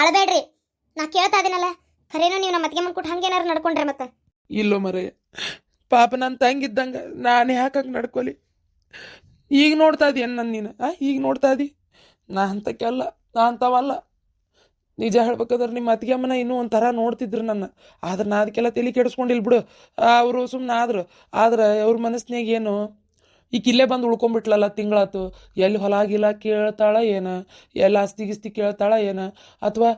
ಅಳಬೇಡ್ರಿ, ನಾ ಕೇಳ್ತಾ ಇದೀನಲ್ಲ. ಖರೇನೋ ನೀವು ನಮ್ಮ ಅತ್ತಿಗೆ ಕೊಟ್ಟು ಹಂಗೇನಾರು ನಡ್ಕೊಂಡ್ರೆ ಮತ್ತೆ? ಇಲ್ಲೋ ಮರೆ, ಪಾಪ ನನ್ನ ತಂಗಿದ್ದಂಗೆ ನಾನು ಯಾಕೆ ನಡ್ಕೊಲಿ? ಈಗ ನೋಡ್ತಾ ಇದೀಯನ್ ನನ್ನ ನೀನು? ಈಗ ನೋಡ್ತಾ ಇದ್ದಿ? ನಾ ಅಂತಕ್ಕೆಲ್ಲ, ನಾ ಅಂತವಲ್ಲ. ನಿಜ ಹೇಳ್ಬೇಕಾದ್ರೆ ನಿಮ್ಮ ಅತ್ತಿಗೆ ಅಮ್ಮನ ಇನ್ನೂ ಒಂಥರ ನೋಡ್ತಿದ್ರು ನನ್ನ. ಆದ್ರೆ ನಾ ಅದಕ್ಕೆಲ್ಲ ತಲೆ ಕೆಡಿಸ್ಕೊಂಡಿಲ್ಲ ಬಿಡು. ಅವರು ಸುಮ್ಮನೆ ಆದ್ರೆ ಅವ್ರ ಮನಸ್ಸಿನಾಗ ಏನು, ಈಗ ಇಲ್ಲೇ ಬಂದು ಉಳ್ಕೊಂಬಿಟ್ಲಲ್ಲ, ತಿಂಗಳಾತು. ಎಲ್ಲಿ ಹೊಲ ಗಿಲ ಕೇಳ್ತಾಳ ಏನು, ಎಲ್ಲ ಆಸ್ತಿ ಗಿಸ್ತಿ ಕೇಳ್ತಾಳ ಏನು, ಅಥವಾ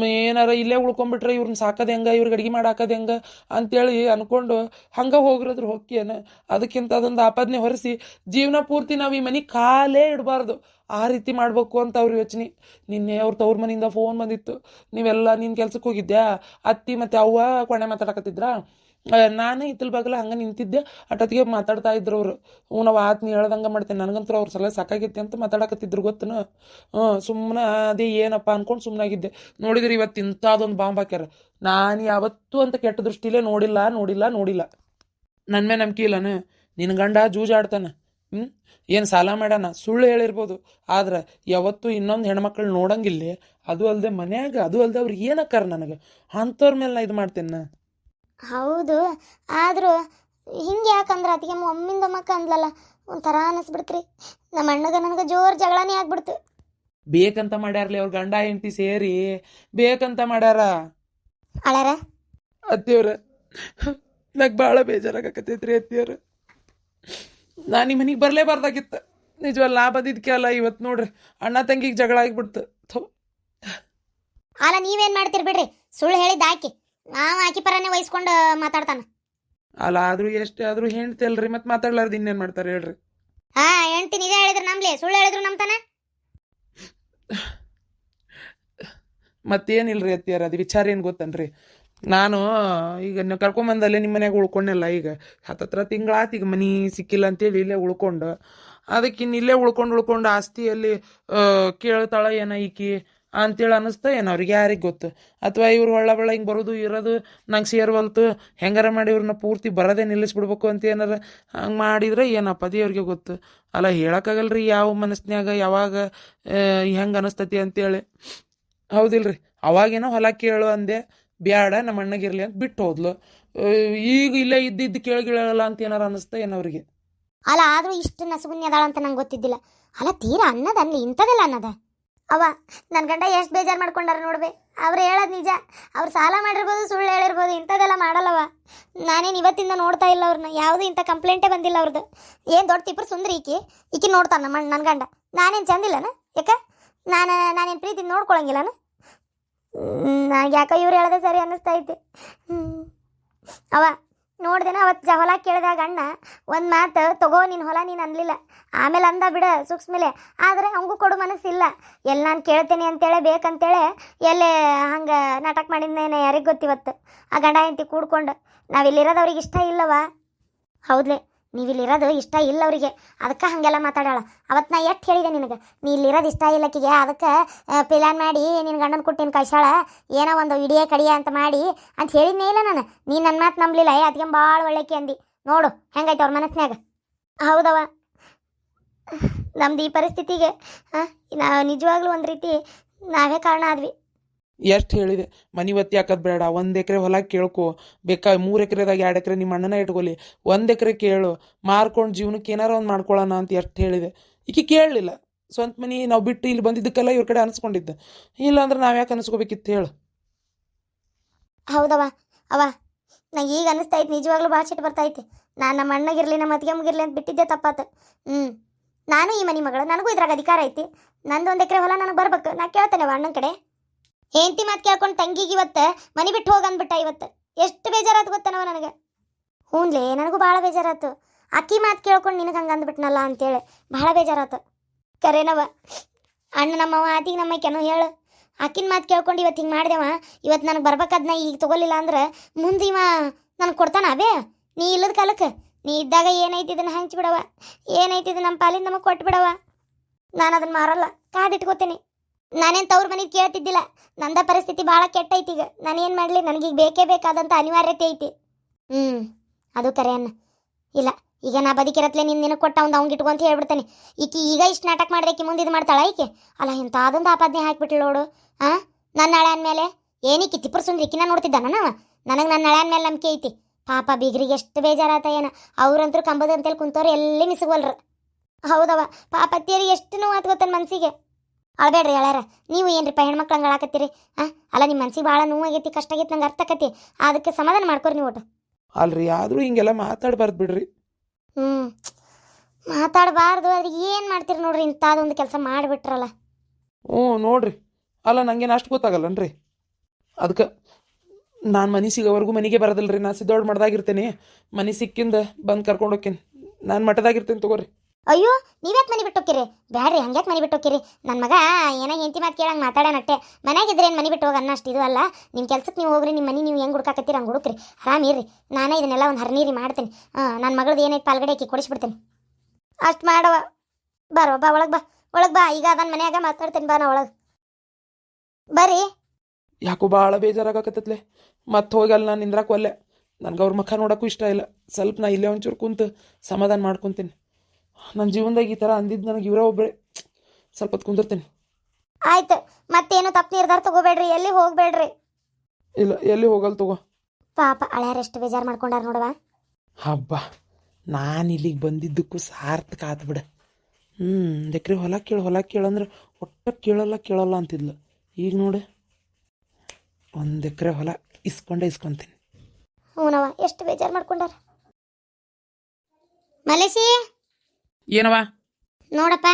ಏನಾರ ಇಲ್ಲೇ ಉಳ್ಕೊಂಬಿಟ್ರೆ ಇವ್ರನ್ನ ಸಾಕೋದು ಹೆಂಗೆ, ಇವ್ರಿಗೆ ಅಡುಗೆ ಮಾಡಿ ಹಾಕೋದು ಹೆಂಗೆ ಅಂತೇಳಿ ಅಂದ್ಕೊಂಡು ಹಂಗೆ ಹೋಗಿರೋದ್ರ ಹೊಕ್ಕೇನು. ಅದಕ್ಕಿಂತ ಅದೊಂದು ಆಪಾದನೆ ಹೊರಿಸಿ ಜೀವನ ಪೂರ್ತಿ ನಾವು ಈ ಮನೆ ಕಾಲೇ ಇಡಬಾರ್ದು, ಆ ರೀತಿ ಮಾಡಬೇಕು ಅಂತ ಅವ್ರ ಯೋಚನೆ. ನಿನ್ನೆ ಅವ್ರ ತವ್ರ ಮನೆಯಿಂದ ಫೋನ್ ಬಂದಿತ್ತು. ನೀವೆಲ್ಲ ನೀನು ಕೆಲ್ಸಕ್ಕೆ ಹೋಗಿದ್ಯಾ, ಅತ್ತಿ ಮತ್ತು ಅವ್ವ ಕೊನೆ ಮಾತಾಡಕತ್ತಿದ್ರಾ. ನಾನೇ ಇತ್ತಲ್ ಬಾಗಲ ಹಂಗೆ ನಿಂತಿದ್ದೆ. ಅಟೊತ್ತಿಗೆ ಮಾತಾಡ್ತಾ ಇದ್ರು ಅವರು. ನಾವು ಆತ್ ನೀ ಹೇಳ್ದಂಗೆ ಮಾಡ್ತೇನೆ, ನನಗಂತೂ ಅವ್ರ ಸಲ ಸಾಕಾಗೈತಿ ಅಂತ ಮಾತಾಡಕತ್ತಿದ್ರು ಗೊತ್ತನು. ಸುಮ್ಮನೆ ಅದೇ ಏನಪ್ಪ ಅಂದ್ಕೊಂಡು ಸುಮ್ಮನಾಗಿದ್ದೆ. ನೋಡಿದ್ರೆ ಇವತ್ತು ಇಂಥದ್ದೊಂದು ಬಾಂಬ್ ಹಾಕ್ಯಾರ. ನಾನು ಯಾವತ್ತೂ ಅಂತ ಕೆಟ್ಟ ದೃಷ್ಟಿಲೇ ನೋಡಿಲ್ಲ. ನನ್ನ ಮೇಲೆ ನಂಬಿಕೆ ಇಲ್ಲನು? ನಿನ್ನ ಗಂಡ ಜೂಜಾಡ್ತಾನೆ. ಏನು ಸಾಲ ಮಾಡ್ಯಾನ, ಸುಳ್ಳು ಹೇಳಿರ್ಬೋದು. ಆದ್ರೆ ಯಾವತ್ತೂ ಇನ್ನೊಂದು ಹೆಣ್ಮಕ್ಳು ನೋಡಂಗಿಲ್ಲ. ಅದು ಅಲ್ಲದೆ ಮನ್ಯಾಗ, ಅದು ಅಲ್ಲದೆ ಅವ್ರು ಏನಕ್ಕಾರ ನನಗೆ ಅಂಥವ್ರ ಮೇಲೆ ನಾ ಇದು ಮಾಡ್ತೇನೆ. ಹೌದು, ಆದರೂ ಹಿಂಗೆ ಯಾಕಂದ್ರೆ ಅತ್ತಿಗೆ ಒಮ್ಮಿಂದ ಮಕ್ಕ ಅಂದ್ಲಲ್ಲ, ಒಂಥರ ಅನಿಸ್ಬಿಡ್ತ್ರಿ. ನಮ್ಮ ಅಣ್ಣಗ ನನಗೆ ಜೋರು ಜಗಳನೇ ಆಗ್ಬಿಡ್ತು. ಬೇಕಂತ ಮಾಡ್ಯಾರಲಿ ಅವ್ರ ಗಂಡ ಹೆಂಡತಿ ಸೇರಿ, ಬೇಕಂತ ಮಾಡ್ಯಾರ. ಅಳಾರ ಅತ್ತಿಯವ್ರ, ನಂಗೆ ಭಾಳ ಬೇಜಾರಾಗಕತ್ತೈತ್ರಿ ಅತ್ತಿಯವ್ರ. ನಾನು ಈ ಮನೆಗೆ ಬರಲೇಬಾರ್ದಾಗಿತ್ತು. ನಿಜವಲ್ಲ, ನಾ ಬಂದಿದ್ದಕ್ಕೆ ಅಲ್ಲ. ಇವತ್ತು ನೋಡ್ರಿ ಅಣ್ಣ ತಂಗಿಗೆ ಜಗಳ ಆಗಿಬಿಡ್ತು. ಅಲ್ಲ ನೀವೇನು ಮಾಡ್ತೀರಿ ಬಿಡ್ರಿ, ಸುಳ್ಳು ಹೇಳಿದ್ದು ಆಕಿ. ನಾವು ಆಕಿ ಪರನೇ ವಹಿಸ್ಕೊಂಡು ಮಾತಾಡ್ತಾನ. ಅಲ್ಲ ಆದ್ರೂ ಎಷ್ಟೇ ಆದ್ರೂ ಹೆಂಡ್ತಿ ಅಲ್ರಿ, ಮತ್ತೆ ಮಾತಾಡ್ಲಾರ್ದು ಇನ್ನೇನು ಮಾಡ್ತಾರೆ ಹೇಳ್ರಿ? ಹೆಂಡ್ತಿ ನಿಜ ಹೇಳಿದ್ರು ನಂಬ್ಲಿ, ಸುಳ್ಳು ಹೇಳಿದ್ರು ನಂಬ್ತಾನ. ಮತ್ತೇನಿಲ್ರಿ ಅತ್ತಿಯಾರ, ಅದು ವಿಚಾರ ಏನು ಗೊತ್ತನ್ರಿ. ನಾನು ಈಗ ನೀವು ಕರ್ಕೊಂಬಂದಲ್ಲೇ ನಿಮ್ಮ ಮನ್ಯಾಗ ಉಳ್ಕೊಂಡೆಲ್ಲ. ಈಗ ಹತ್ತತ್ರ ತಿಂಗಳಾತು ಈಗ ಮನೆ ಸಿಕ್ಕಿಲ್ಲ ಅಂತೇಳಿ ಇಲ್ಲೇ ಉಳ್ಕೊಂಡು, ಅದಕ್ಕಿನ್ನು ಇಲ್ಲೇ ಉಳ್ಕೊಂಡು ಆಸ್ತಿಯಲ್ಲಿ ಕೇಳ್ತಾಳ ಏನ ಈಕಿ ಅಂತೇಳಿ ಅನ್ನಿಸ್ತಾ ಏನು ಅವ್ರಿಗೆ, ಯಾರಿಗೆ ಗೊತ್ತು. ಅಥವಾ ಇವ್ರು ಹೊಳ್ಳ ಹಿಂಗೆ ಬರೋದು ಇರೋದು ನಂಗೆ ಸೇರ್ವಲ್ತು, ಹೆಂಗಾರ ಮಾಡಿ ಇವ್ರನ್ನ ಪೂರ್ತಿ ಬರೋದೇ ನಿಲ್ಲಿಸ್ಬಿಡ್ಬೇಕು ಅಂತ ಏನಾರ ಹಂಗೆ ಮಾಡಿದ್ರೆ ಏನಪ್ಪ ದೇವ್ರಿಗೆ ಗೊತ್ತು. ಅಲ್ಲ ಹೇಳೋಕ್ಕಾಗಲ್ರಿ ಯಾವ ಮನಸ್ಸಿನಾಗ ಯಾವಾಗ ಹೆಂಗೆ ಅನ್ನಿಸ್ತತಿ ಅಂತೇಳಿ. ಹೌದಿಲ್ರಿ? ಅವಾಗೇನೋ ಹೊಲ ಕೇಳು ಅಂದೆ, ಬ್ಯಾಡ ನಮ್ಮ ಅಣ್ಣಗಿರ್ಲಿ ಅಂತ ಬಿಟ್ಟು ಹೋದ್ಲು. ಈಗ ಇಲ್ಲೇ ಇದ್ದಿದ್ದು ಕೇಳಲ್ಲ ಅಂತ ಏನಾರು ಅನ್ನಿಸ್ತಾ ಏನು ಅವ್ರಿಗೆ? ಅಲ್ಲ ಆದ್ರೂ ಇಷ್ಟು ನಸುಗುನ್ಯ ಅದಾಳ ಅಂತ ನಂಗೆ ಗೊತ್ತಿದ್ದಿಲ್ಲ. ಅಲ್ಲ ತೀರಾ ಅನ್ನದ ಅನ್ಲಿ, ಇಂಥದೆಲ್ಲ ಅನ್ನದ. ಅವ ನನ್ನ ಗಂಡ ಎಷ್ಟು ಬೇಜಾರು ಮಾಡ್ಕೊಂಡಾರ ನೋಡ್ಬೇ. ಅವ್ರು ಹೇಳೋದು ನಿಜ. ಅವ್ರು ಸಾಲ ಮಾಡಿರ್ಬೋದು, ಸುಳ್ಳು ಹೇಳಿರ್ಬೋದು, ಇಂಥದ್ದೆಲ್ಲ ಮಾಡಲ್ಲವ. ನಾನೇನು ಇವತ್ತಿಂದ ನೋಡ್ತಾ ಇಲ್ಲ ಅವ್ರನ್ನ, ಯಾವುದೂ ಇಂಥ ಕಂಪ್ಲೇಂಟೇ ಬಂದಿಲ್ಲ ಅವ್ರದ್ದು. ಏನು ದೊಡ್ಡ ತಿಪ್ಪರು ಸುಂದ್ರಿ ಈಕಿ ನೋಡ್ತಾನ ನನ್ನ ಗಂಡ. ನಾನೇನು ಚಂದಿಲ್ಲನ? ಯಾಕೆ ನಾನೇನು ಪ್ರೀತಿ ನೋಡ್ಕೊಳಂಗಿಲ್ಲನ? ನನಗೆ ಯಾಕೋ ಇವ್ರು ಹೇಳೋದೇ ಸರಿ ಅನ್ನಿಸ್ತಾ ಐತಿ. ಅವ ನೋಡ್ದೇನ ಅವತ್ತು ಹೊಲ ಕೇಳಿದಾಗ ಅಣ್ಣ ಒಂದು ಮಾತು, ತಗೋ ನಿನ್ನ ಹೊಲ ನೀನು ಅನ್ಲಿಲ್ಲ. ಆಮೇಲೆ ಅಂದ ಬಿಡ ಸೂಕ್ಷ್ಮೇಲೆ. ಆದರೆ ಅವಂಗೂ ಕೊಡು ಮನಸ್ಸಿಲ್ಲ. ಎಲ್ಲಿ ನಾನು ಕೇಳ್ತೇನೆ ಅಂತೇಳಿ ಬೇಕಂತೇಳಿ ಎಲ್ಲೇ ಹಂಗೆ ನಾಟಕ ಮಾಡಿದ್ನೇನೆ ಯಾರಿಗೆ ಗೊತ್ತಿವತ್ತು. ಆ ಗಂಡ ಹೆಂಡತಿ ಕೂಡ್ಕೊಂಡು ನಾವಿಲ್ಲಿರೋದು ಅವ್ರಿಗೆ ಇಷ್ಟ ಇಲ್ಲವ. ಹೌದ್ಲೆ, ನೀವಿಲ್ಲಿರೋದು ಇಷ್ಟ ಇಲ್ಲ ಅವರಿಗೆ, ಅದಕ್ಕೆ ಹಾಗೆಲ್ಲ ಮಾತಾಡೋಳ. ಅವತ್ತು ನಾ ಎಷ್ಟು ಹೇಳಿದೆ ನಿನಗೆ, ನೀ ಇಲ್ಲಿರೋದು ಇಷ್ಟ ಇಲ್ಲಕ್ಕಿಗೆ, ಅದಕ್ಕೆ ಪ್ಲಾನ್ ಮಾಡಿ ನಿನ್ನ ಗಂಡನ ಕೊಟ್ಟು ನಿನ್ನ ಕೈಸಾಳ ಏನೋ ಒಂದು ಇಡಿಯ ಕಡಿಯ ಅಂತ ಮಾಡಿ ಅಂತ ಹೇಳಿದ್ನೇ ಇಲ್ಲ ನಾನು. ನೀನು ನನ್ನ ಮಾತು ನಂಬಲಿಲ್ಲ. ಅದಕ್ಕೆ ಭಾಳ ಒಳ್ಳೆಕಿ ಅಂದು ನೋಡು ಹೆಂಗೈತೆ ಅವ್ರ ಮನಸ್ಸಿನಾಗ. ಹೌದವ, ನಮ್ದು ಈ ಪರಿಸ್ಥಿತಿಗೆ ನಾವು ನಿಜವಾಗ್ಲೂ ಒಂದು ರೀತಿ ನಾವೇ ಕಾರಣ ಆದ್ವಿ. ಎಷ್ಟು ಹೇಳಿದೆ, ಮನೆ ಒತ್ತಿ ಹಾಕೋದು ಬೇಡ, 1 ಎಕರೆ ಹೊಲ ಕೇಳ್ಕೊ, ಬೇಕಾ 3 ಎಕರೆದಾಗ 2 ಎಕರೆ ನಿಮ್ಮ ಅಣ್ಣನ ಇಟ್ಕೊಲಿ, 1 ಎಕರೆ ಕೇಳು, ಮಾರ್ಕೊಂಡು ಜೀವನಕ್ಕೆ ಏನಾರ ಒಂದು ಮಾಡ್ಕೊಳ್ಳೋಣ ಅಂತ ಎಷ್ಟು ಹೇಳಿದೆ. ಈಕೆ ಕೇಳಲಿಲ್ಲ. ಸ್ವಂತ ಮನೆ ನಾವು ಬಿಟ್ಟು ಇಲ್ಲಿ ಬಂದಿದ್ದಕ್ಕೆಲ್ಲ ಇವ್ರ ಕಡೆ ಅನಿಸ್ಕೊಂಡಿದ್ದೆ. ಇಲ್ಲ ಅಂದ್ರೆ ನಾವು ಯಾಕೆ ಅನಿಸ್ಕೋಬೇಕಿತ್ತು ಹೇಳು? ಹೌದವ, ನಂಗೆ ಈಗ ಅನ್ನಿಸ್ತೈತೆ, ನಿಜವಾಗ್ಲೂ ಭಾಳ ಸಿಟ್ಟು ಬರ್ತೈತೆ. ನಾನು ನಮ್ಮ ಅಣ್ಣಗಿರಲಿ ನಮ್ಮ ಅತ್ತಿಗೆಮ್ಮಗಿರಲಿ ಅಂತ ಬಿಟ್ಟಿದ್ದೆ ತಪ್ಪಾತು. ನಾನು ಈ ಮನೆ ಮಗಳು, ನನಗೂ ಇದ್ರಾಗ ಅಧಿಕಾರ ಐತಿ. ನಂದು 1 ಎಕರೆ ಹೊಲ ನನಗೆ ಬರ್ಬೇಕು. ನಾ ಕೇಳ್ತೇನೆ ಅಣ್ಣನ ಕಡೆ. ಹೆಂಡತಿ ಮಾತು ಕೇಳ್ಕೊಂಡು ತಂಗಿಗೆ ಇವತ್ತು ಮನೆ ಬಿಟ್ಟು ಹೋಗಂದ್ಬಿಟ್ಟ. ಇವತ್ತು ಎಷ್ಟು ಬೇಜಾರಾತು ಗೊತ್ತನವ ನನಗೆ. ಹ್ಞೂನ್ಲೇ, ನನಗೂ ಭಾಳ ಬೇಜಾರಾತು. ಅಕ್ಕಿ ಮಾತು ಕೇಳ್ಕೊಂಡು ನಿನಗೆ ಹಂಗೆ ಅಂದ್ಬಿಟ್ನಲ್ಲ ಅಂತೇಳಿ ಭಾಳ ಬೇಜಾರಾತು. ಕರೇನವ, ಅಣ್ಣ ನಮ್ಮವ ಆತಿಗೆ ನಮ್ಮಕ್ಕೇನೋ ಹೇಳು. ಅಕ್ಕಿನ ಮಾತು ಕೇಳ್ಕೊಂಡು ಇವತ್ತು ಹಿಂಗೆ ಮಾಡಿದೆವ. ಇವತ್ತು ನನಗೆ ಬರ್ಬೇಕಾದ್ನ ಈಗ ತೊಗೊಲಿಲ್ಲ ಅಂದ್ರೆ ಮುಂದೆ ಇವ ನನಗೆ ಕೊಡ್ತಾನ ಅವೇ. ನೀ ಇಲ್ಲದ ಕಾಲಕ್ಕೆ ನೀ ಇದ್ದಾಗ ಏನೈತಿ ಇದನ್ನು ಹಂಚ್ಬಿಡವ, ಏನೈತಿ ಇದು ನಮ್ಮ ಪಾಲಿಂದ ನಮಗೆ ಕೊಟ್ಬಿಡವ. ನಾನು ಅದನ್ನು ಮಾರಲ್ಲ, ಕಾದಿಟ್ಕೋತೇನೆ. ನಾನೇನು ತವ್ರ ಮನೆಗೆ ಕೇಳ್ತಿದ್ದಿಲ್ಲ. ನಂದ ಪರಿಸ್ಥಿತಿ ಭಾಳ ಕೆಟ್ಟೈತಿ. ಈಗ ನಾನೇನು ಮಾಡಲಿ, ನನಗೀಗ ಬೇಕೇ ಬೇಕಾದಂಥ ಅನಿವಾರ್ಯತೆ ಐತಿ. ಅದು ಕರೆ ಅನ್ನ. ಇಲ್ಲ, ಈಗ ನಾ ಬದುಕಿರತ್ಲೆ ನಿನಗೆ ಕೊಟ್ಟ ಅವ್ನು ಇಟ್ಕೊ ಅಂತ ಹೇಳ್ಬಿಡ್ತಾನೆ. ಈಕಿ ಈಗ ಇಷ್ಟು ನಾಟಕ ಮಾಡಿದೆ, ಈಕಿ ಮುಂದೆ ಇದು ಮಾಡ್ತಾಳ ಈಕೆ. ಅಲ್ಲ ಇಂಥ ಅದೊಂದು ಆಪಾದನೆ ಹಾಕಿಬಿಟ್ಲು ನೋಡು. ನನ್ನ ಹಳೆ ಅಂದಮೇಲೆ ಏನಕ್ಕೆ ತಿಪ್ಪರ್ ಸುಂದ್ರಿ ಇಕ್ಕಿನ ನೋಡ್ತಿದ್ದ ನಾವ ನನಗೆ ನನ್ನ ಹಳೆ ಅಂದಮೇಲೆ ನಂಬಿಕೆ ಐತಿ. ಪಾಪ ಬೀಗ್ರಿಗೆ ಎಷ್ಟು ಬೇಜಾರಾತ ಏನ, ಅವ್ರಂತೂ ಕಂಬದಂತೇಳಿ ಕುಂತವ್ರು ಎಲ್ಲಿ ಮಿಸಗವಲ್ರು. ಹೌದವ, ಪಾಪ ಅತ್ತಿಯರಿಗೆ ಎಷ್ಟು ನೋವು ಆತ್ ಗೊತ್ತನ ಮನ್ಸಿಗೆ. ಅಳ್ಬೇಡ್ರಿ ಹೇಳ್ಯಾರ, ನೀವು ಏನ್ರಿಪ್ಪ ಹೆಣ್ಮಕ್ಳು ಹಂಗೆ ಆಳಕತ್ತೀರಿ? ಅಲ್ಲ ನಿಮ್ಮ ಮನ್ಸಿಗೆ ಭಾಳ ನೋವಾಗೈತಿ, ಕಷ್ಟ ಆಗೈತಿ, ನಂಗೆ ಅರ್ಥ ಆಕತಿ. ಅದಕ್ಕೆ ಸಮಾಧಾನ ಮಾಡ್ಕೊರಿ ನೀವು ಒಟ್ಟು. ಅಲ್ರಿ ಆದರೂ ಹಿಂಗೆಲ್ಲ ಮಾತಾಡ್ಬಾರ್ದು ಬಿಡ್ರಿ. ಮಾತಾಡಬಾರ್ದು, ಅದ್ರಿಗೆ ಏನು ಮಾಡ್ತೀರಿ ನೋಡ್ರಿ, ಇಂಥದ್ದೊಂದು ಕೆಲಸ ಮಾಡಿಬಿಟ್ರಲ್ಲ. ನೋಡ್ರಿ, ಅಲ್ಲ ನಂಗೇನು ಅಷ್ಟು ಗೊತ್ತಾಗಲ್ಲನ್ರಿ. ಅದಕ್ಕೆ ನಾನು ಮನೆ ಸಿಗೋವರೆಗೂ ಮನೆಗೆ ಬರೋದಿಲ್ರಿ. ನಾನು ಸಿದ್ದೋಡ್ ಮಾಡ್ದಾಗಿರ್ತೇನೆ, ಮನೆ ಸಿಕ್ಕಿಂದ ಬಂದು ಕರ್ಕೊಂಡು ಹೋಗ್ತೀನಿ. ನಾನು ಮಠದಾಗಿರ್ತೇನೆ ತಗೋರಿ. ಅಯ್ಯೋ, ನೀವ್ಯಾಕೆ ಮನೆ ಬಿಟ್ಟು ಹೋಗಿರಿ? ಬ್ಯಾಡ್ರಿ, ಹಂಗ್ಯಾಕೆ ಮನೆ ಬಿಟ್ಟು ಹೋಗಿರಿ? ನನ್ನ ಮಗ ಏನೋ ಹೆಂಡತಿ ಮಾತು ಕೇಳಂಗೆ ಮಾತಾಡೋಣಟ್ಟೆ. ಮನೆಯಾಗಿದ್ರೆ ಏನು ಮನೆ ಬಿಟ್ಟು ಹೋಗಿ ಅನ್ನೋ ಅಷ್ಟು ಇದು ಅಲ್ಲ. ನಿಮ್ಮ ಕೆಲ್ಸಕ್ಕೆ ನೀವು ಹೋಗ್ರಿ, ನಿಮ್ಮ ಮನೆ ನೀವು ಹೆಂಗೆ ಹುಡ್ಕಾಕತ್ತೀರಿ ಹಂಗೆ ಹುಡುಕ್ರಿ, ಆರಾಮಿರ್ರಿ. ನಾನೇ ಇದನ್ನೆಲ್ಲ ಒಂದು ಹರಿನೀರಿ ಮಾಡ್ತೀನಿ. ನನ್ನ ಮಗಳದ್ದು ಏನೈತೆ ಪಾಲ್ಗಡೆ ಆಕಿ ಕೊಡಿಸ್ಬಿಡ್ತೀನಿ. ಅಷ್ಟು ಮಾಡವ. ಬಾರೋ ಬಾ, ಒಳಗೆ ಬಾ, ಒಳಗೆ ಬಾ. ಈಗ ಅದನ್ನ ಮನ್ಯಾಗ ಮಾತಾಡ್ತೇನೆ, ಬಾ ನಾ ಒಳಗೆ ಬರ್ರಿ. ಯಾಕೋ ಭಾಳ ಬೇಜಾರಾಗಕತ್ತತ್ಲೆ. ಮತ್ತೆ ಹೋಗಿ ಅಲ್ಲಿ ನಾನು ನಿಂದ್ರಾಕ ಒಲ್ಲೆ. ನನಗೆ ಅವ್ರ ಮುಖ ನೋಡೋಕ್ಕೂ ಇಷ್ಟ ಇಲ್ಲ. ಸ್ವಲ್ಪ ನಾ ಇಲ್ಲೇ ಒಂಚೂರು ಕುಂತು ಸಮಾಧಾನ ಮಾಡ್ಕೊತೀನಿ. ನನ್ನ ಜೀವನದಾಗ ಈ ಥರ ಅಂದಿದ್ದು ನನಗೆ ಇವರ ಒಬ್ಬರೇ. ಸ್ವಲ್ಪ ಹೊತ್ತು ಕುಂದಿರ್ತೀನಿ. ಆಯ್ತು, ಮತ್ತೇನು ತಪ್ಪು ನಿರ್ಧಾರ ತಗೋಬೇಡ್ರಿ, ಎಲ್ಲಿ ಹೋಗ್ಬೇಡ್ರಿ. ಇಲ್ಲ, ಎಲ್ಲಿ ಹೋಗಲ್ಲ ತಗೋ. ಪಾಪ ಹಳ್ಯಾರ ಎಷ್ಟು ಬೇಜಾರು ಮಾಡ್ಕೊಂಡಾರ ನೋಡವ. ಹಬ್ಬ, ನಾನು ಇಲ್ಲಿಗೆ ಬಂದಿದ್ದಕ್ಕೂ ಸಾರ್ಥಕ ಆತು ಬಿಡ. ಎಕ್ರೆ ಹೊಲ ಕೇಳಂದ್ರೆ ಒಟ್ಟು ಕೇಳಲ್ಲ ಅಂತಿದ್ಲು. ಈಗ ನೋಡು, 1 ಎಕರೆ ಹೊಲ ಇಸ್ಕೊಂತೀನಿ. ಹ್ಞೂನವ, ಎಷ್ಟು ಬೇಜಾರು ಮಾಡ್ಕೊಂಡಾರ. ಮಲೇಶಿ, ಏನವ? ನೋಡಪ್ಪ,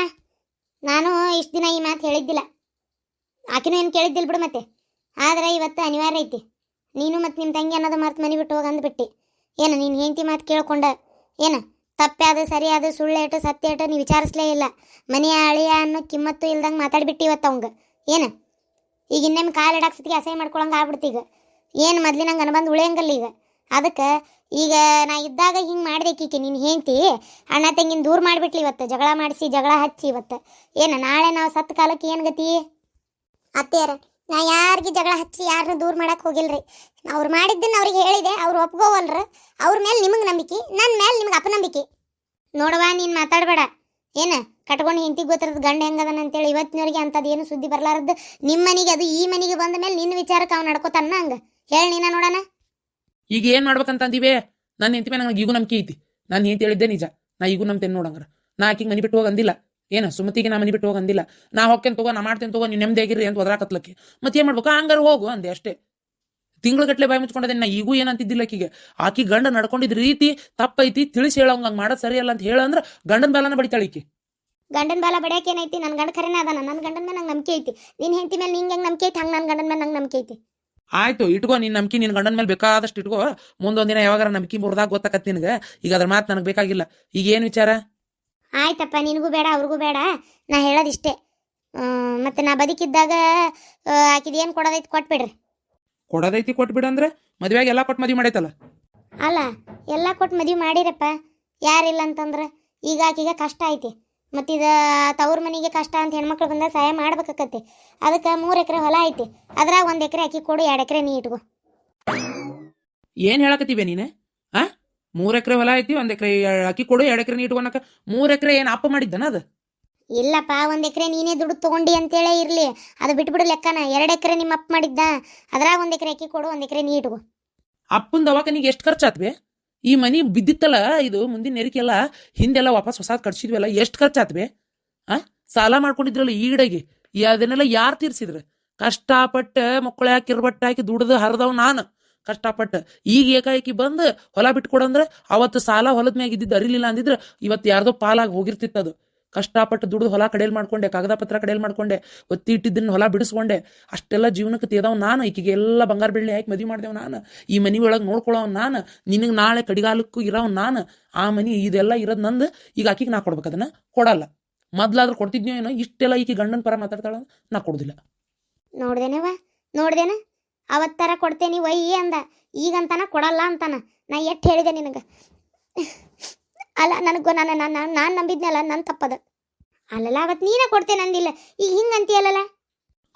ನಾನು ಇಷ್ಟು ದಿನ ಈ ಮಾತು ಹೇಳಿದ್ದಿಲ್ಲ, ಆಕಿನೂ ಏನು ಕೇಳಿದ್ದಿಲ್ಲ ಬಿಡು. ಮತ್ತೆ ಆದರೆ ಇವತ್ತು ಅನಿವಾರ್ಯ ಐತಿ. ನೀನು ಮತ್ತು ನಿಮ್ಮ ತಂಗಿ ಅನ್ನೋದು ಮರ್ತು ಮನೆ ಬಿಟ್ಟು ಹೋಗಿ ಅಂದ್ಬಿಟ್ಟು ಏನು ನೀನು ಹೆಂಡತಿ ಮಾತು ಕೇಳ್ಕೊಂಡ ಏನು ತಪ್ಪೆ ಅದು ಸರಿ ಅದು ಸುಳ್ಳು ಏಟು ಸತ್ಯ ಏಟು ನೀವು ವಿಚಾರಿಸ್ಲೇ ಇಲ್ಲ. ಮನೆಯ ಅಳಿಯ ಅನ್ನೋ ಕಿಮ್ಮತ್ತು ಇಲ್ದಂಗೆ ಮಾತಾಡ್ಬಿಟ್ಟು ಇವತ್ತು ಅವಂಗೆ ಏನು ಈಗ ಇನ್ನೇನು ಕಾಲು ಇಡಾಕ್ಸತಿಗೆ ಅಸಹ್ಯ ಮಾಡ್ಕೊಳಂಗೆ ಆಗ್ಬಿಡ್ತು. ಈಗ ಏನು ಮೊದ್ಲಿನಂಗೆ ಅನ್ಬಂದು ಉಳಿಯಂಗಲ್ಲ ಈಗ. ಅದಕ್ಕೆ ಈಗ ನಾ ಇದ್ದಾಗ ಹಿಂಗೆ ಮಾಡ್ಬೇಕೀಕೆ ನೀನು ಹೆಂಡ್ತಿ ಅಣ್ಣ ತಂಗಿನ ದೂರ ಮಾಡಿಬಿಟ್ಲಿ ಇವತ್ತು, ಜಗಳ ಮಾಡಿಸಿ ಜಗಳ ಹಚ್ಚಿ ಇವತ್ತು. ಏನು ನಾಳೆ ನಾವು ಸತ್ತ ಕಾಲಕ್ಕೆ ಏನು ಗತಿ? ಅತ್ತೆಯರ, ನಾ ಯಾರಿಗೆ ಜಗಳ ಹಚ್ಚಿ ಯಾರನ್ನ ದೂರ ಮಾಡಕ್ಕೆ ಹೋಗಿಲ್ರಿ. ಅವ್ರು ಮಾಡಿದ್ದನ್ನು ಅವ್ರಿಗೆ ಹೇಳಿದೆ, ಅವ್ರು ಒಪ್ಕೋವಲ್ರ. ಅವ್ರ ಮೇಲೆ ನಿಮಗೆ ನಂಬಿಕೆ, ನನ್ನ ಮೇಲೆ ನಿಮ್ಗೆ ಅಪನಂಬಿಕೆ. ನೋಡವಾ, ನೀನು ಮಾತಾಡಬೇಡ. ಏನು ಕಟ್ಕೊಂಡು ಹೆಂಡತಿಗೆ ಗೊತ್ತಿರೋದು ಗಂಡ ಹೆಂಗದನ ಅಂತೇಳಿ ಇವತ್ತಿನವರೆಗೆ ಅಂಥದ್ದು ಏನು ಸುದ್ದಿ ಬರಲಾರದ್ದು. ನಿಮ್ಮ ಮನೆಗೆ ಅದು ಈ ಮನೆಗೆ ಬಂದ ಮೇಲೆ ನಿನ್ನ ವಿಚಾರಕ್ಕೆ ಅವ್ನು ನಡ್ಕೋತಾನ ಹಂಗೆ ಹೇಳಿ ನೀನ ನೋಡೋಣ. ಈಗ ಏನು ಮಾಡ್ಬೇಕಂತ ಅಂದಿವೆ? ನನ್ನ ಹೆಂಡತಿ ಮೇಲೆ ನನಗೆ ಈಗೂ ನಂಬಿಕೆ ಐತಿ. ನಾನು ಹೆಂಡತಿ ಹೇಳಿದ್ದೆ ನಿಜ. ನಾ ಈಗೂ ನಂಬ್ತೇನೆ ನೋಡಂಗ್ರ. ನಾ ಆಕಿಗೆ ಮನೆ ಬಿಟ್ಟು ಹೋಗಿ ಅಂದಿಲ್ಲ. ಏನು ಸುಮತಿಗೆ ನಾ ಮನೆ ಬಿಟ್ಟು ಹೋಗಿ ಅಂದಿಲ್ಲ. ನಾ ಹೋಗ್ತೇನೆ ತಗೋ, ನಾ ಮಾಡ್ತೇನೆ ತಗೋ, ನೀವು ನೆಮ್ಮದಿಯಾಗಿರ್ರಿ ಅಂತ ಒದರಾಕತ್ಲಕ್ಕೆ. ಮತ್ತೆ ಏನು ಮಾಡ್ಬೇಕು? ಹಂಗಾರು ಹೋಗು ಅಂದೆ ಅಷ್ಟೇ. ತಿಂಗಳಗಟ್ಲೆ ಬಾಯಿ ಮುಚ್ಕೊಂಡದೆ. ನಾ ಈಗೂ ಏನಂತಿದ್ದಿಲ್ಲ ಆಕಿಗೆ. ಆಕಿ ಗಂಡ ನಡ್ಕೊಂಡಿದ್ ರೀತಿ ತಪ್ಪೈತಿ, ತಿಳಿಸಿ ಹೇಳೋಂಗ ಹಂಗೆ ಮಾಡೋದು ಸರಿ ಅಲ್ಲ ಅಂತ ಹೇಳಂದ್ರೆ ಗಂಡನ ಬಾಲನ ಬಡಿತಾಳೆ ಈಕಿ. ಗಂಡನ ಬಾಲ ಬಡಿಯಕ್ಕೆ ಏನೈತಿ? ನನ್ನ ಗಂಡ ಖರೇನ ಅದಾನ. ನನ್ನ ಗಂಡನ ಮೇಲೆ ನಂಗೆ ನಂಬಿಕೆ ಐತಿ. ನಿನ್ನ ಹೆಂಡತಿ ಮೇಲೆ ನಿಂಗೆ ಹೆಂಗೆ ನಂಬಿಕೆ ಐತಿ ಹಂಗೆ ನನ್ನ ಗಂಡನ ಮೇಲೆ ನಂಗೆ ನಂಬಿಕೆ ಐತಿ. ಆಯ್ತು, ಇಟ್ಕೋ ನಿನ್ನ ನಂಬಿಕೆ. ನಿನ್ನ ಗಂಡನ ಮೇಲೆ ಬೇಕಾದಷ್ಟು ಇಟ್ಕೋ. ಮುಂದೊಂದಿನ ಯಾವಾಗಾರ ನಂಬಿಕೆ ಮುರಿದಾಗ ಗೊತ್ತಾಕತ್ ನಿನಗೆ. ಈಗ ಅದ್ರ ಮಾತು ನನಗೆ ಬೇಕಾಗಿಲ್ಲ. ಈಗ ಏನು ವಿಚಾರ? ಆಯ್ತಪ್ಪ, ನಿನಗೂ ಬೇಡ ಅವ್ರಿಗೂ ಬೇಡ. ನಾ ಹೇಳೋದಿಷ್ಟೇ. ಮತ್ತು ನಾ ಬದುಕಿದ್ದಾಗ ಆಕಿದು ಏನು ಕೊಡೋದೈತಿ ಕೊಟ್ಬಿಡ್ರಿ. ಕೊಡೋದೈತಿ ಕೊಟ್ಬಿಡಂದ್ರೆ ಮದುವೆಯಾಗಿ ಎಲ್ಲ ಕೊಟ್ಟು ಮದುವೆ ಮಾಡೈತಲ್ಲ. ಅಲ್ಲ, ಎಲ್ಲ ಕೊಟ್ಟು ಮದುವೆ ಮಾಡಿರಪ್ಪ, ಯಾರಿಲ್ಲ ಅಂತಂದ್ರೆ. ಈಗ ಆಕಿಗೆ ಕಷ್ಟ ಐತಿ, ಮತ್ತಿದ ತವ್ರ ಮನೆಗೆ ಕಷ್ಟ ಅಂತ ಹೆಣ್ಮಕ್ಳು ಬಂದಾಗ ಸಹಾಯ ಮಾಡ್ಬೇಕಾಕತಿ. ಅದಕ್ಕೆ 3 ಎಕರೆ ಹೊಲ ಐತಿ, ಅದ್ರಾಗ 1 ಎಕರೆ ಅಕ್ಕಿ ಕೊಡು, 2 ಎಕರೆ ನೀ ಇಟ್ಕೋ. ಏನು ಹೇಳಕತ್ತೀವಿ ನೀನು? 3 ಎಕರೆ ಹೊಲ ಐತಿ, 1 ಎಕರೆ ಅಕ್ಕಿ ಕೊಡು, 2 ಎಕರೆ ನೀ ಇಟ್ಕೊನಕ. 3 ಎಕರೆ ಏನು ಅಪ್ಪ ಮಾಡಿದ್ದಾನ ಅದು? ಇಲ್ಲಪ್ಪ, 1 ಎಕರೆ ನೀನೇ ದುಡ್ಡು ತೊಗೊಂಡಿ ಅಂತೇಳೇ ಇರಲಿ, ಅದು ಬಿಟ್ಬಿಡು ಲೆಕ್ಕನ. 2 ಎಕರೆ ನಿಮ್ಮ ಅಪ್ಪ ಮಾಡಿದ್ದ, ಅದ್ರಾಗ 1 ಎಕರೆ ಅಕ್ಕಿ ಕೊಡು, 1 ಎಕರೆ ನೀ ಇಟ್ಕೋ. ಅಪ್ಪನ ದವಾಖಾನಿಗೆ ಎಷ್ಟು ಖರ್ಚಾತ್ವೆ? ಈ ಮನಿ ಬಿದ್ದಿತ್ತಲ್ಲ, ಇದು ಮುಂದಿನ ನೆರಿಕೆಲ್ಲ ಹಿಂದೆಲ್ಲ ವಾಪಸ್ ಹೊಸಾದ್ ಕಟ್ಸಿದ್ವಲ್ಲ, ಎಷ್ಟು ಖರ್ಚಾತ್ವೆ? ಸಾಲ ಮಾಡ್ಕೊಂಡಿದ್ರಲ್ಲ ಈಡಾಗಿ, ಅದನ್ನೆಲ್ಲ ಯಾರು ತೀರ್ಸಿದ್ರು? ಕಷ್ಟಪಟ್ಟು ಮಕ್ಕಳು ಹಾಕಿ ಇರ್ಬಟ್ಟು ಹಾಕಿ ದುಡ್ದು ಹರಿದವ್ ನಾನು ಕಷ್ಟಪಟ್ಟು. ಈಗ ಏಕಾಏಕಿ ಬಂದು ಹೊಲ ಬಿಟ್ಕೊಡಂದ್ರೆ ಅವತ್ತು ಸಾಲ ಹೊಲದ ಮ್ಯಾಗ ಇದ್ದಿದ್ದು ಅರಿಲಿಲ್ಲ ಅಂದಿದ್ರೆ ಇವತ್ತು ಯಾರ್ದೋ ಪಾಲಾಗಿ ಹೋಗಿರ್ತಿತ್ತದು. ಕಷ್ಟಪಟ್ಟು ದುಡ್ದು ಹೊಲ ಕಡೆಯಲ್ಲಿ ಮಾಡ್ಕೊಂಡೆ, ಕಾಗದ ಪತ್ರ ಕಡೆಯಲ್ಲಿ ಮಾಡ್ಕೊಂಡೆ, ಒತ್ತಿ ಇಟ್ಟಿದ್ದನ್ನು ಹೊಲ ಬಿಡಿಸ್ಕೊಂಡೆ. ಅಷ್ಟೆಲ್ಲ ಜೀವನಕ್ಕೆ ತೇದವ್ ನಾನು. ಈಕಿಗೆ ಎಲ್ಲ ಬಂಗಾರ ಬೆಳ್ಳಿ ಹಾಕಿ ಮದುವೆ ಮಾಡ್ದೇವ್ ನಾನು. ಈ ಮನೆ ಒಳಗೆ ನೋಡ್ಕೊಳ್ಳೋವ್ ನಾನು. ನಿನಗೆ ನಾಳೆ ಕಡಿಗಾಲಕ್ಕೂ ಇರೋವ್ ನಾನು. ಆ ಮನೆ ಇದೆಲ್ಲ ಇರೋದು ನಂದು. ಈಗ ಆಕಿಗೆ ನಾ ಕೊಡ್ಬೇಕು, ಅದನ್ನ ಕೊಡಲ್ಲ. ಮೊದ್ಲಾದ್ರೂ ಕೊಡ್ತಿದ್ನೋ ಏನೋ. ಇಷ್ಟೆಲ್ಲ ಈಕಿ ಗಂಡನ ಪರ ಮಾತಾಡ್ತಾಳ, ನಾ ಕೊಡುದಿಲ್ಲ. ನೋಡ್ದೇನ ಅವತ್ತರ ಕೊಡ್ತೇನಿ ಒಯ್ಯಿ ಅಂದ, ಈಗಂತಾನ ಕೊಡಲ್ಲ ಅಂತಾನ. ನಾ ಎಷ್ಟು ಹೇಳಿದೆ ನಿನಗೆ? ಅಲ್ಲ, ನನಗೂ ನಾನು ನಂಬಿದ್ನಲ್ಲ, ನನ್ನ ತಪ್ಪದ. ಅಲ್ಲಲ್ಲ, ಅವತ್ತು ನೀನೇ ಕೊಡ್ತೇನೆ ಅಂದಿಲ್ಲ, ಈಗ ಹಿಂಗೆ ಅಂತೀಯಲ್ಲ.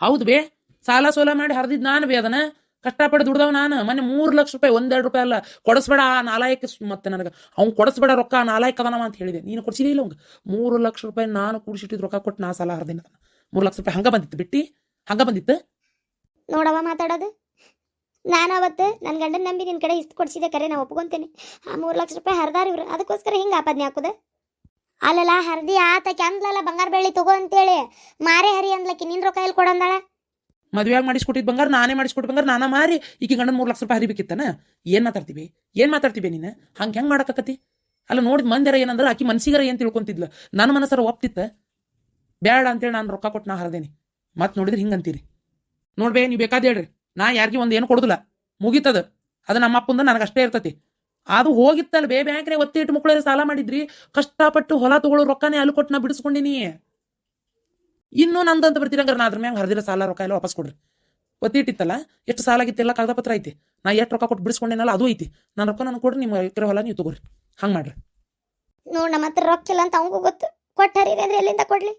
ಹೌದು ಬೇ, ಸಾಲ ಸೋಲ ಮಾಡಿ ಹರಿದಿದ್ದು ನಾನು ಬೇ. ಅದನ್ನ ಕಷ್ಟಪಟ್ಟು ದುಡ್ದವ್ ನಾನು. ಮೊನ್ನೆ 3 ಲಕ್ಷ ರೂಪಾಯಿ, 1-2 ರೂಪಾಯಿ ಅಲ್ಲ. ಕೊಡಿಸ್ಬೇಡ ಆ ನಾಲಾಯಕ್ಕೆ. ಮತ್ತೆ ನನಗೆ ಅವ್ನು ಕೊಡಿಸ್ಬೇಡ ರೊಕ್ಕ, ನಾಲಾಯಕ್ ಅದನವ ಅಂತ ಹೇಳಿದೆ. ನೀನು ಕೊಡ್ಸಿದೇ ಇಲ್ಲ ಅವ್ಗೆ. 3 ಲಕ್ಷ ರೂಪಾಯಿ ನಾನು ಕೂಡಿಸಿಟ್ಟಿದ್ದು ರೊಕ್ಕ ಕೊಟ್ಟು ನಾ ಸಾಲ ಹರಿದಿನ. 3 ಲಕ್ಷ ರೂಪಾಯಿ ಹಂಗ ಬಂದಿತ್ತು ಬಿಟ್ಟು, ಹಂಗ ಬಂದಿತ್ತು. ನೋಡವ ಮಾತಾಡೋದು. ನಾನು ಅವತ್ತು ನನ್ನ ಗಂಡನ ನಂಬಿ ನಿನ್ನ ಕಡೆ ಇಷ್ಟು ಕೊಡ್ಸಿದೆ ಕರೆ, ನಾ ಒಪ್ಕೊಂತೇನೆ. ಆ 3 ಲಕ್ಷ ರೂಪಾಯಿ ಹರಿದಾರ ಇವ್ರು, ಅದಕ್ಕೋಸ್ಕರ ಹಿಂಗೆ ಆಪದ್ನೆ ಹಾಕುದ. ಅಲ್ಲಲ್ಲ ಹರ್ದಿ ಆತಕ್ಕೆ ಅಂದ್ಲಲ್ಲ ಬಂಗಾರ ಬೆಳ್ಳಿ ತಗೋ ಅಂತೇಳಿ, ಮಾರೇ ಹರಿ ಅಂದ್ಲಕ್ಕಿ ನಿನ್ನ ರೊಕ್ಕ ಎಲ್ಲಿ ಕೊಡಂದಾಳ? ಮದುವೆಯಾಗಿ ಮಾಡಿಸ್ಕೊಟ್ಟಿದ್ ಬಂಗಾರ ನಾನೇ ಮಾಡಿಸ್ಕೊಟ್ಟು ಬಂಗಾರ ನಾನಾ ಮಾರಿ ಈಕಿ ಗಂಡನ 3 ಲಕ್ಷ ರೂಪಾಯಿ ಹರಿಬೇಕಿತ್ತನ? ಏನು ಮಾತಾಡ್ತೀವಿ ನೀನು? ಹಂಗೆ ಹೆಂಗೆ ಮಾಡಕತ್ತಿ? ಅಲ್ಲ ನೋಡಿದ ಮಂದಿರ ಏನಂದ್ರೆ ಆಕಿ ಮನ್ಸಿಗರ ಏನು ತಿಳ್ಕೊಂತಿದ್ಲ, ನನ್ನ ಮನಸ್ಸರ ಒಪ್ತಿತ್ತ. ಬೇಡ ಅಂತೇಳಿ ನಾನು ರೊಕ್ಕ ಕೊಟ್ಟು ನಾ ಹರಿದೇನಿ. ಮತ್ತೆ ನೋಡಿದ್ರೆ ಹಿಂಗೆ ಅಂತೀರಿ. ನೋಡ್ಬೇ, ನೀವು ಬೇಕಾದ ಹೇಳ್ರಿ, ನಾ ಯಾರಿಗೆ ಒಂದು ಏನು ಕೊಡುದಿಲ್ಲ, ಮುಗೀತದ. ಅದು ನಮ್ಮ ಅಪ್ಪಂದ ನನಗಷ್ಟೇ ಇರ್ತತಿ. ಅದು ಹೋಗಿತ್ತಲ್ಲ ಬ್ಯಾಂಕ್ರೆ ಒತ್ತಿ ಇಟ್ಟು ಮಕ್ಕಳೇ ಸಾಲ ಮಾಡಿದ್ರಿ, ಕಷ್ಟಪಟ್ಟು ಹೊಲ ತಗೊಳ್ಳೋ ರೊಕ್ಕನೇ ಅಲ್ಲಿ ಕೊಟ್ಟು ನಾ ಬಿಡಿಸ್ಕೊಂಡಿನಿ. ಇನ್ನೂ ನಂದಂತ ಬರ್ತೀರಂಗಾರ ನಾ ಅದ್ರ ಮ್ಯಾಗ ಹರಿದಿರೋ ಸಾಲ ರೊಕ್ಕ ಎಲ್ಲ ವಾಪಸ್ ಕೊಡ್ರಿ. ಒತ್ತಿ ಇಟ್ಟಿತ್ತಲ್ಲ, ಎಷ್ಟು ಸಾಲ ಆಗಿತ್ತು ಎಲ್ಲ ಕಾಗದ ಪತ್ರ ಐತಿ, ನಾ ಎಷ್ಟು ರೊಕ್ಕ ಕೊಟ್ಟು ಬಿಡಿಸ್ಕೊಂಡೇನಲ್ಲ ಅದು ಐತಿ. ನನ್ನ ರೊಕ್ಕ ನನಗೆ ಕೊಡ್ರಿ, ನಿಮ್ಮ ಎಕರೆ ಹೊಲ ನೀವು ತಗೋರಿ. ಹಂಗೆ ಮಾಡ್ರಿ. ನೋಡ್ ನಮ್ಮ ಹತ್ರ ರೊಕ್ಕ ಇಲ್ಲ ಅಂತ ಅವಂಗೂ ಗೊತ್ತು. ಕೊಟ್ಟು ಹರಿರಿ ಅಂದ್ರೆ ಎಲ್ಲಿಂದ ಕೊಡ್ಲಿ?